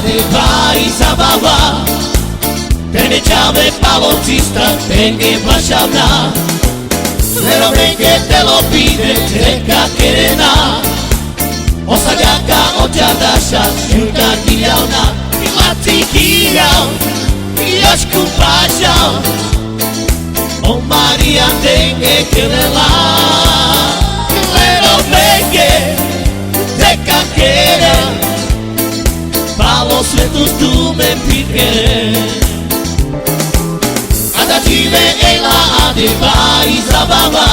de Paris a Bava. Teneciame balonzista, tenga pashavna. Pero ven que te lo pide, neka kerena. Osagaka ochadasha, shuka kiyauna. Mati kiyau, yashku pashau. Oh Maria, tenga kerela. Pero ven que neka kerena. Palos sueltos tú me pides. Vive en la de Paris a Bava.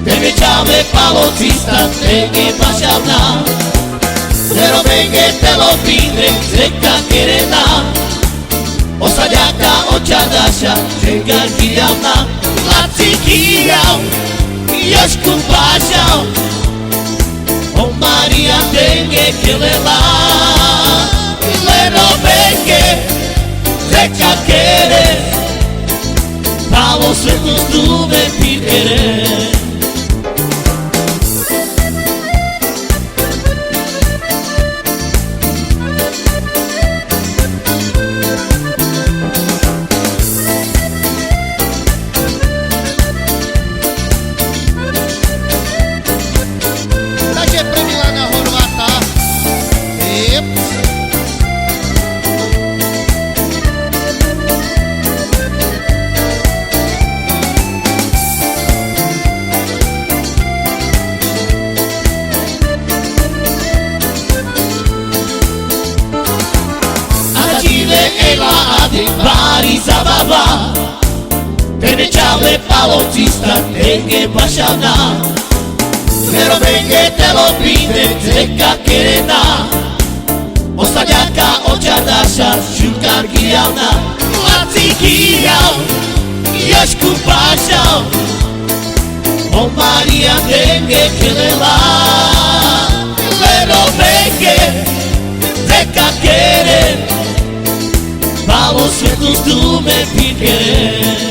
Teneciame balonzista, tenga pashavna. Pero ven que te lo pide, neka kerena. Osagaka ochadasha, shuka kiyauna. Mati kiyau, yashku pashau. Oh Maria, tenga kerela. Pero ven que neka kerena. Palos sueltos tú me pides. Dacie premila na Horváta. De Paris a Bava. Teneciame balonzista, tenga pashavna. Pero ven que te lo pide, neka kerena. Osagaka ochadasha, shuka kiyauna. Mati kiyau, yashku pashau. Oh Maria, tenga kerela. Pero ven que neka kerena. Palos sueltos tú me pides.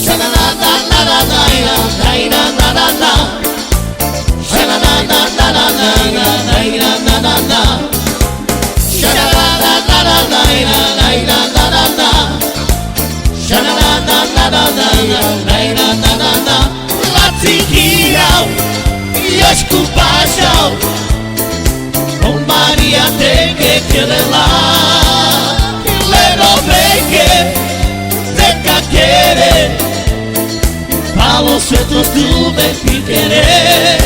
Sha-na-na-na-na-na-na-na-na-na-na-na. Sha-na-na-na-na-na-na-na-na-na-na. Sha-na-na-na-na-na-na-na-na-na. Sha-na-na-na-na-na-na-na-na-na. Mati kiyau, yashku pashau. Oh Maria, tenga kerela. Pero ven que neka kerena. Palos sueltos tú me pides.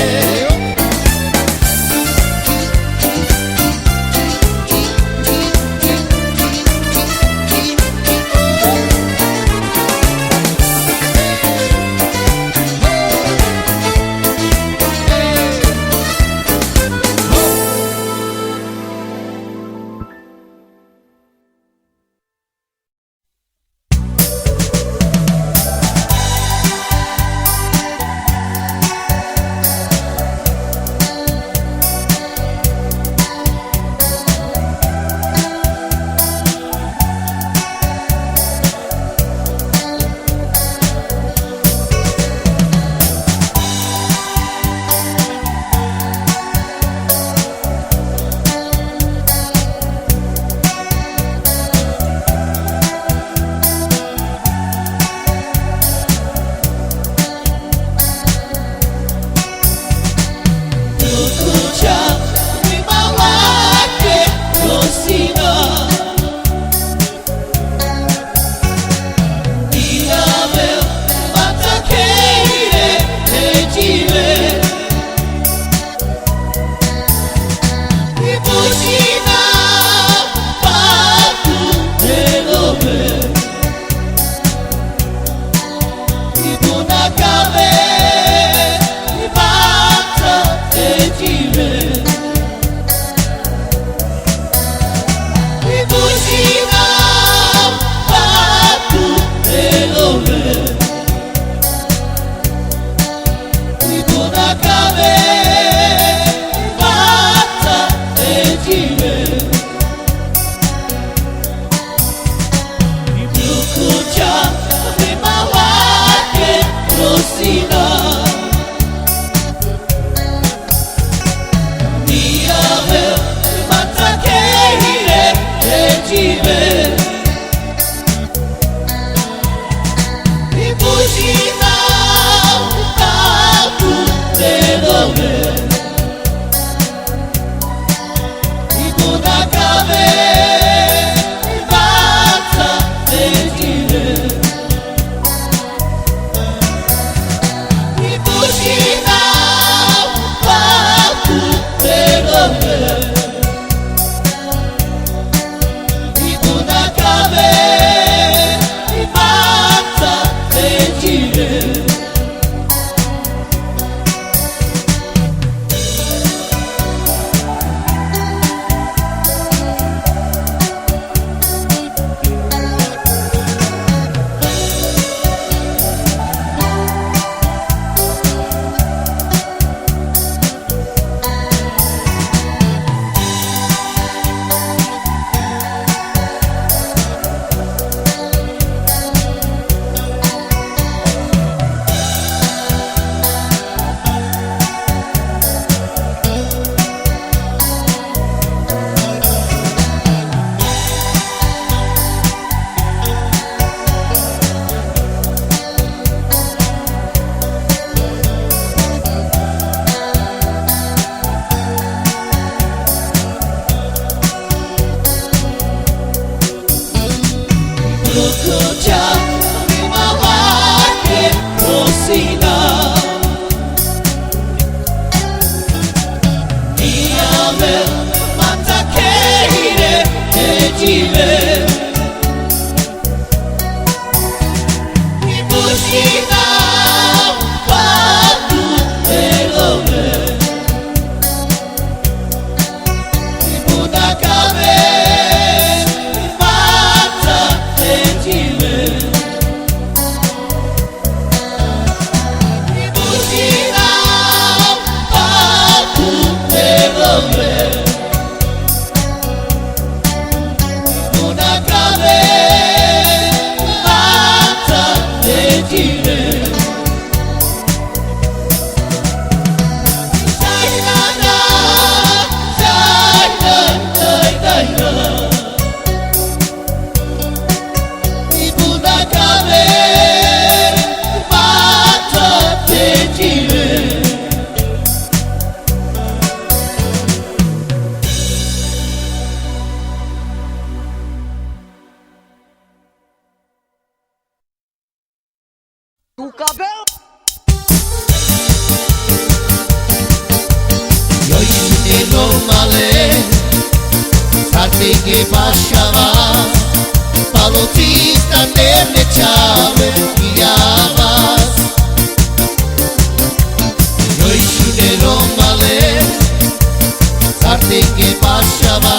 dziwy i później nam taku te domy i tu na kawę i wraca te dziwy i później nam taku te domy i tu na kawę i wraca te dziwy. Kukucha mama que cocina y a ver mata que iré te jive y pusina patu te love y puta cabe Tu cabelo. Yo hice lo malé, sabe que baixaba, palotista nele chave guiabas. Yo hice lo malé, sabe que baixaba,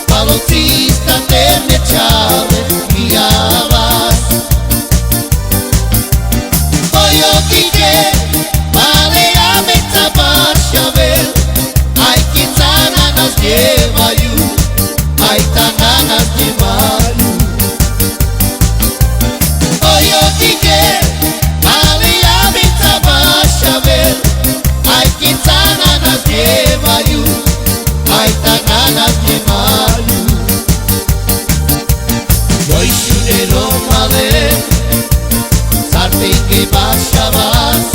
palotista nele chave guiabas. Voglio che male a mezza bascia ver, ai che zananas llevayu, ai tananas llevayu. Voglio che male a mezza bascia ver, ai che zananas llevayu, ai tananas llevayu. Yo hice male, sabe que baixabas,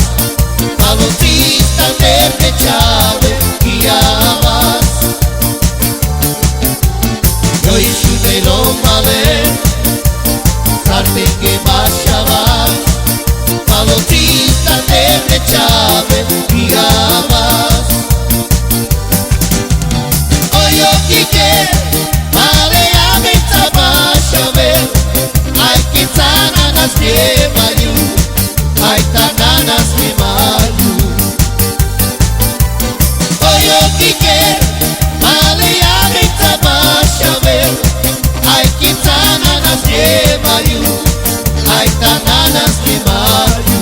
palotista de chave guiabas. Yo hice lo malé, sabe que baixabas, palotista de chave guiabas. Oyo que male a mezza bascia ver, ai que zananas llevayu, ai tananas llevayu. Oyo que male a mezza bascia ver, ai que zananas llevayu, ai tananas llevayu.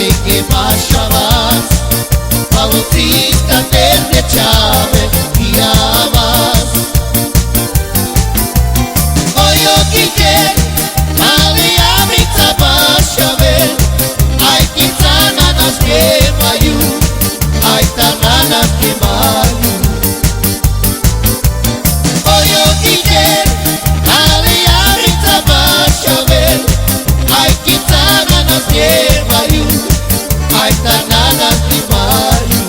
te que baixabas, balotista desde chave guiabas. Oyo kike, ali amica baixave, ai kitana nas quemayu, ai tanana quemayu. Oyo kike, ali amica baixave, ai kitana nas quemayu, ai tanana quemayu.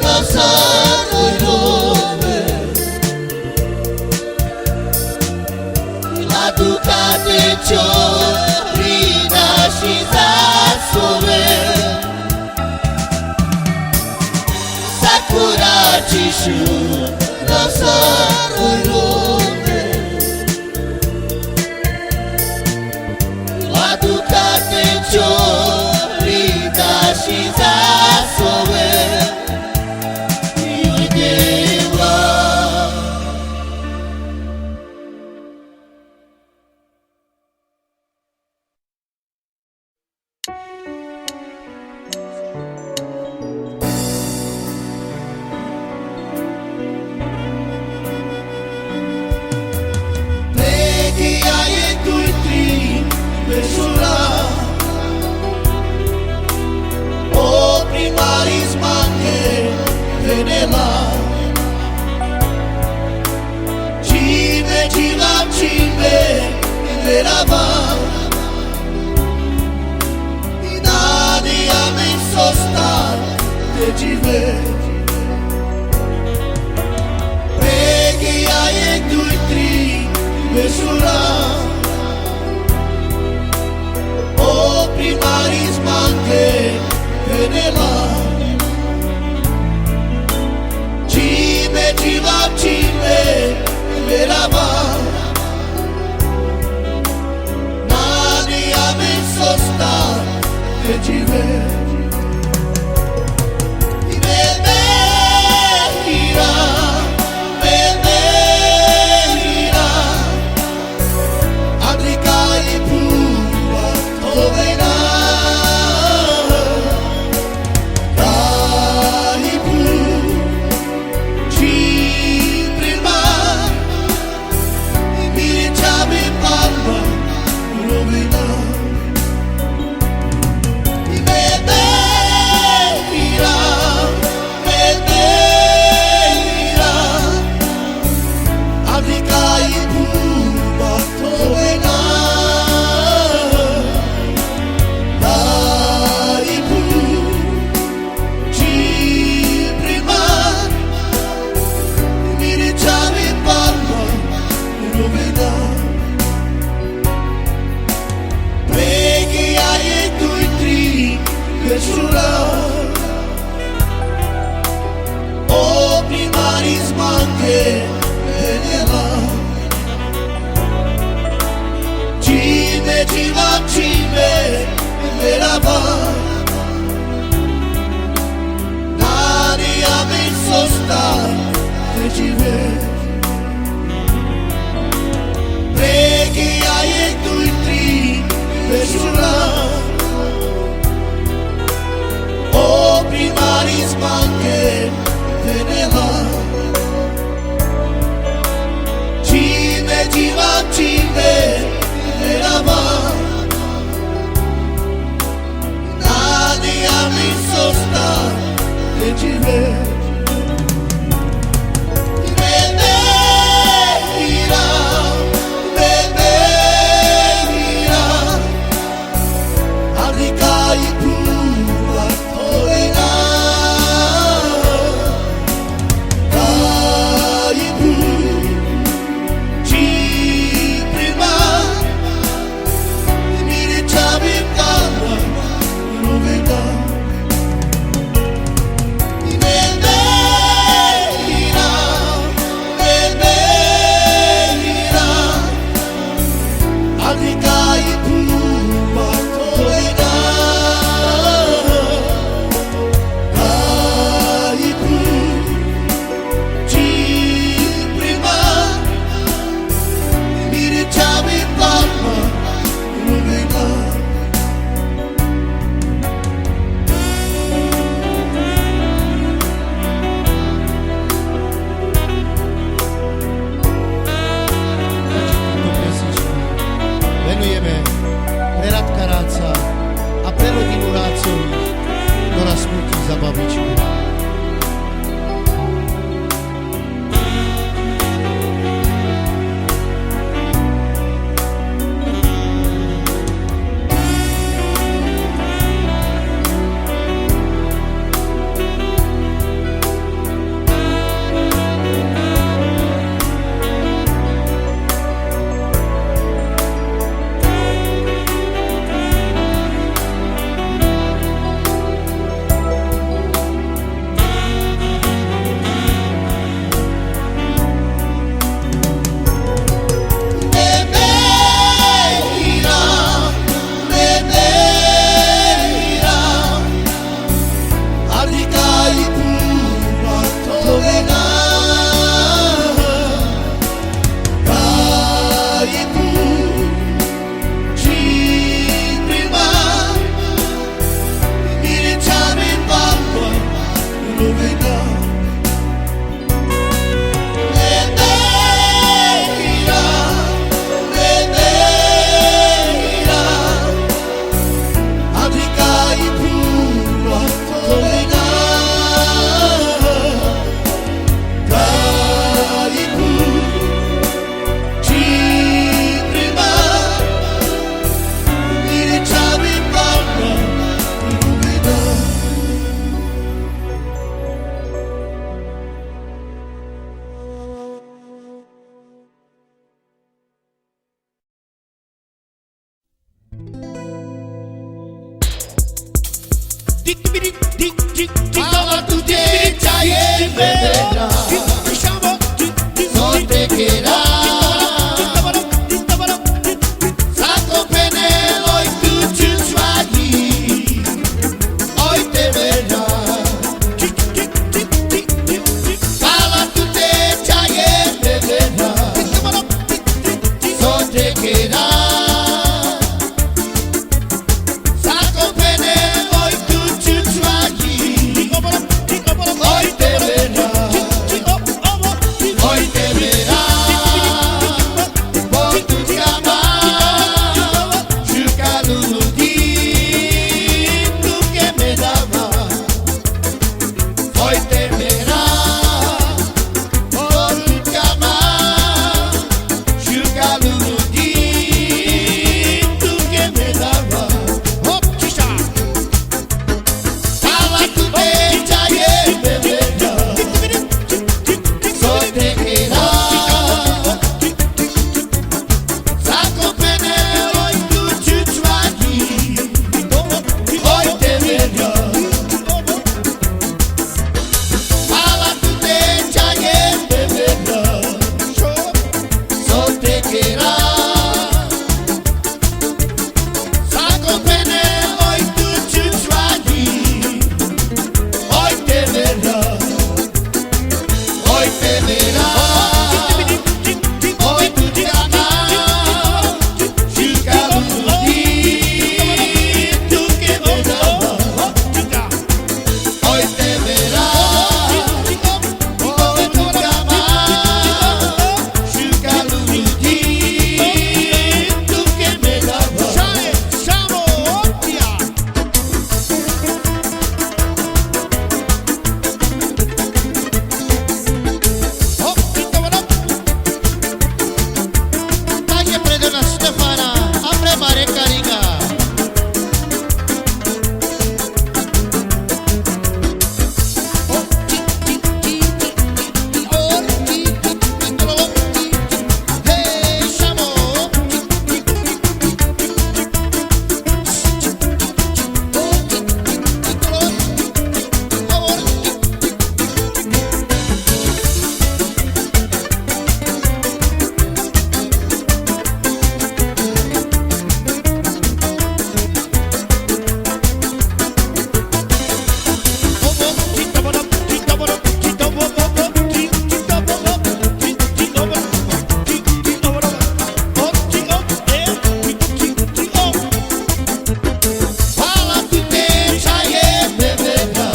lăsat-i lume. La Ducate ciorina și zasove Sakura Chishu lăsat-i lume. La Ducate ciorina și zasove Iudewa. Plegia e tu-i besura O primaris mange venela Cime cilam cime verava Inani amen sostar te cive Plegia e tu-i besura O primaris mange venela Cime cilam cime verava Nani amen sostar te cive O primaris mange venela Cime cilam cime verava Nani amen sostar te cive Plegia e tu-i besura O primaris mange venela Cime cilam cime verava Nani amen sostar te cive Venera, venera Fala tu deja e beberá, só te querá. Saco penelo e tu chuchuagi, oi te verá. Fala tu deja e beberá, só te querá. Saco penelo e tu chuchuagi, oi te verá. Oi te verá, por tu cama, jugado no dito que me dava. Oi te verá, por tu cama, jugado no dito que me dava. Fala tu deja e beberá, só te querá. Saco penelo e tu chuchuagi, oi te verá. Fala tu deja e beberá, só te querá. Saco penelo e tu chuchuagi, oi te verá. Oi te verá, oi tu te amar, jugado no dito que me dava. Oi te verá, oi tu te amar, jugado no dito que me dava. Taglio prende una Stefana, apre mare carica. Hey, siamo. Fala tu deja e beberá,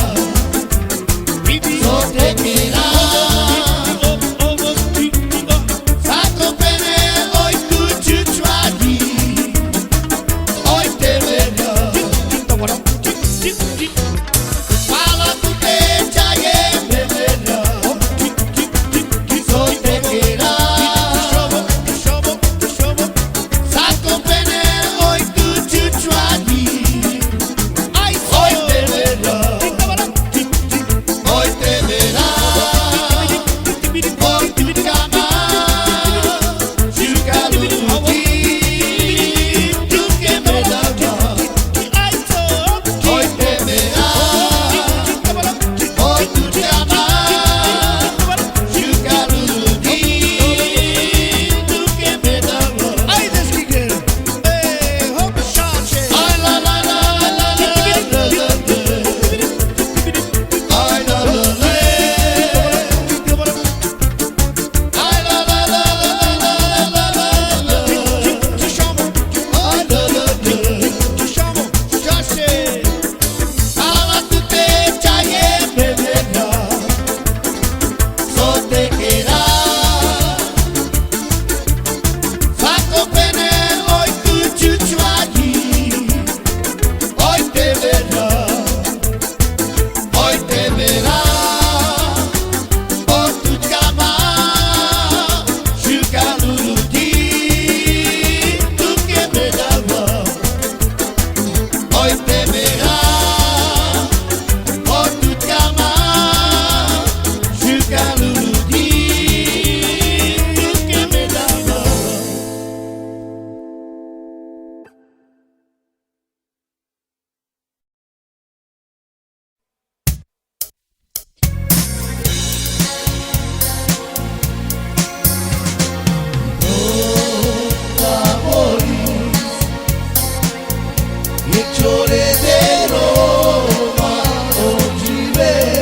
só te querá. Saco penelo e tu chuchuagi, oi te verá. Fala tu deja e beberá, só te querá. Saco penelo e tu chuchuagi, oi te verá. Oi te verá, por tu cama, jugado no dito que me dava. Oi te verá, por tu cama, jugado no dito que me dava. Ai la la la la la la la la. Ai la la la. Ai la la la la la la la la. Ai la la la. Fala tu deja e beberá, só te querá. Saco penelo e tu chuchuagi, oi te verá. Oi te verá, por tu cama, jugado no dito que me dava. Oi te verá, por tu cama, jugado no dito que me dava. Niektóre deroma odziwe.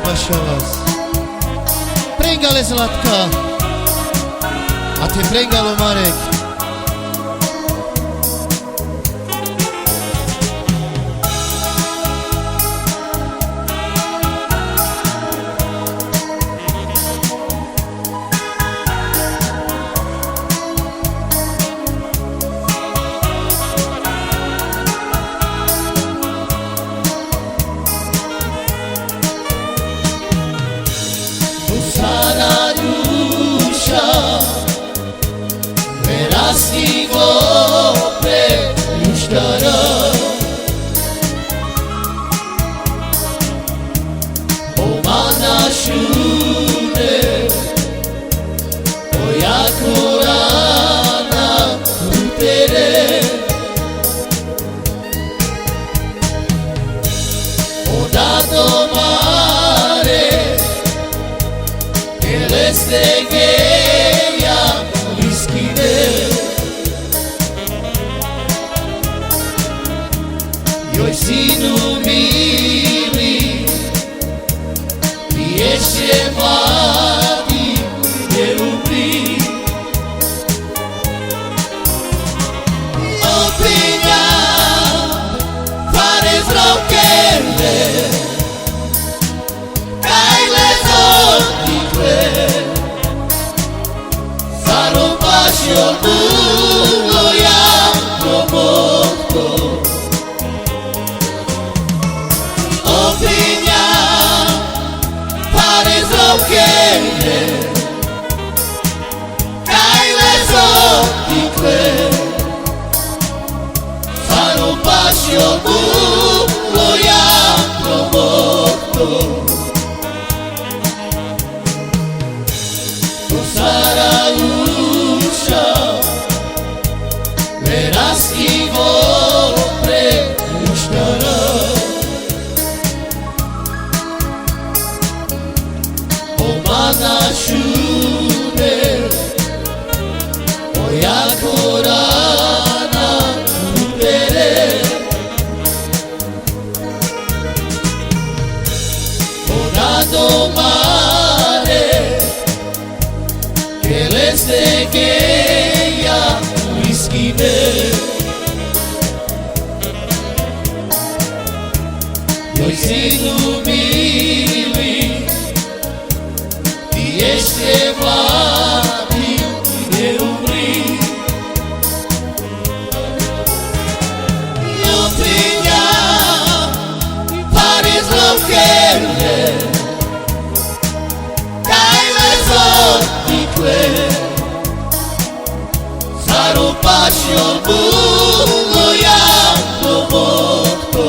proszę was. Pręgale Zlatka, a ty pręgalo Marek. Joj sinu mili, ti ještě mladý, neumrí. Opinja, fare zrokele, kajle zotikle, zarobaš joj bulo jak robotko. Kajle zotikle, zarobaš joj bulo jak robotko. Do Sarajuša verasti vopre uštara. Omana šude, jako rana ubere. Ona domare, que les degeja uiskine. Joj sinu mili, ještě mladý, neumrí. Opinja, pare zrokele, kajle zotikle, zarobaš joj bulo jak robotko.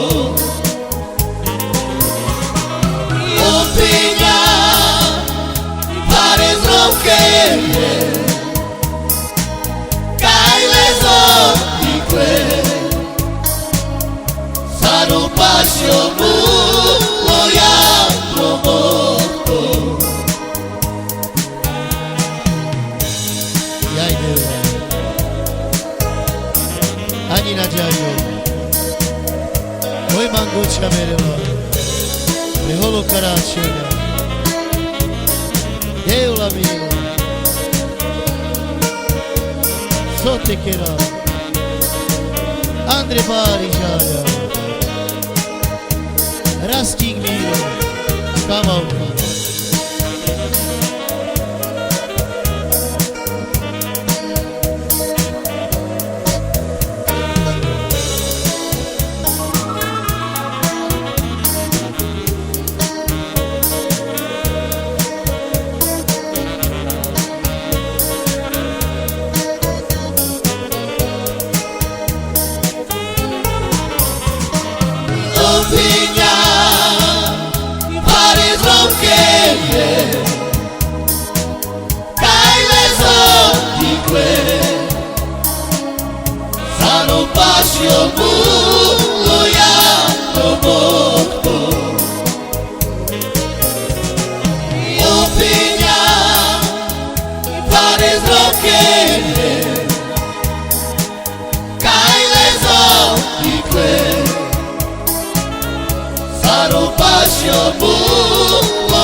Opinja, kajle zotikle, zarobaš joj bulo jak robotko. Jajde, ani na džajo, oj manguča merela, me holo karáčena, Deula mio, so te kera, Andre Barižaja, Rastík mio, Kamauka. Opinja, pare zrokele, kajle zotikle, zarobaš joj bulo jak robotko. Opinja, pare zrokele, kajle zotikle, zarobaš joj bulo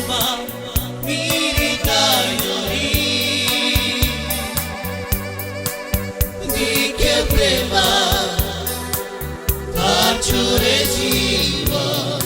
ば見たいのにDi che prema faccio regima